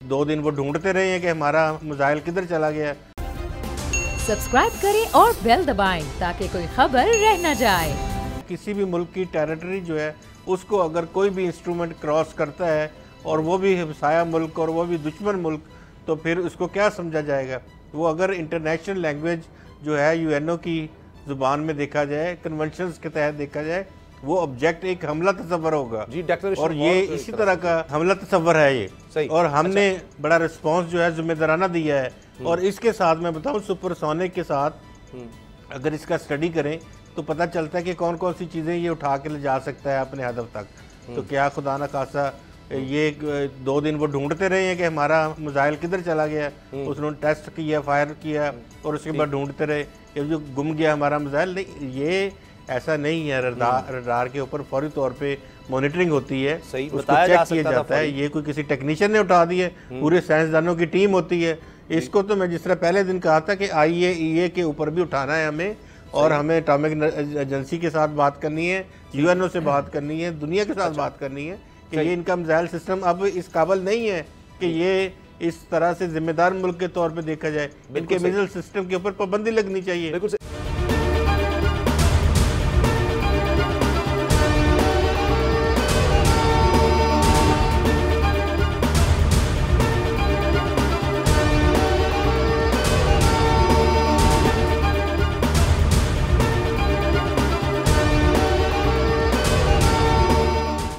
2 दिन वो ढूंढते रहे हैं कि हमारा मिसाइल किधर चला गया। सब्सक्राइब करें और बेल दबाएं ताकि कोई खबर रह न जाए। किसी भी मुल्क की टेरिटरी जो है उसको अगर कोई भी इंस्ट्रूमेंट क्रॉस करता है और वो भी हमसाया मुल्क और वो भी दुश्मन मुल्क, तो फिर उसको क्या समझा जाएगा। वो अगर इंटरनेशनल लैंग्वेज जो है यूएनओ की ज़ुबान में देखा जाए, कन्वेंशंस के तहत देखा जाए, वो ऑब्जेक्ट एक हमला तस्वर होगा जी, और ये इसी तरह का हमला तस्वर है ये सही। और हमने बड़ा रिस्पॉन्स जो है जिम्मेदाराना दिया है। और इसके साथ मैं बताऊं, सुपरसोनिक के साथ अगर इसका स्टडी करें तो पता चलता है कि कौन कौन सी चीज़ें ये उठा के ले जा सकता है अपने हदफ तक। तो क्या खुदा न खासा ये 2 दिन वो ढूंढते रहे हैं कि हमारा मिसाइल किधर चला गया। उसने टेस्ट किया, फायर किया और उसके बाद ढूंढते रहे कि जो गुम गया हमारा मिसाइल। नहीं, ये ऐसा नहीं है। रडार के ऊपर फौरी तौर पे मॉनिटरिंग होती है, सही उसको बताया चेक किया जाता है। ये कोई किसी टेक्नीशियन ने उठा दिए, पूरे साइंसदानों की टीम होती है। इसको तो मैं जिस तरह पहले दिन कहा था कि IAEA के ऊपर भी उठाना है हमें, और हमें एटॉमिक एजेंसी के साथ बात करनी है, यूएनओ से बात करनी है, दुनिया के साथ बात करनी है कि ये इनका मिसाइल सिस्टम अब इस काबिल नहीं है कि ये इस तरह से जिम्मेदार मुल्क के तौर पे देखा जाए। इनके मिसाइल सिस्टम के ऊपर पाबंदी लगनी चाहिए। बिल्कुल।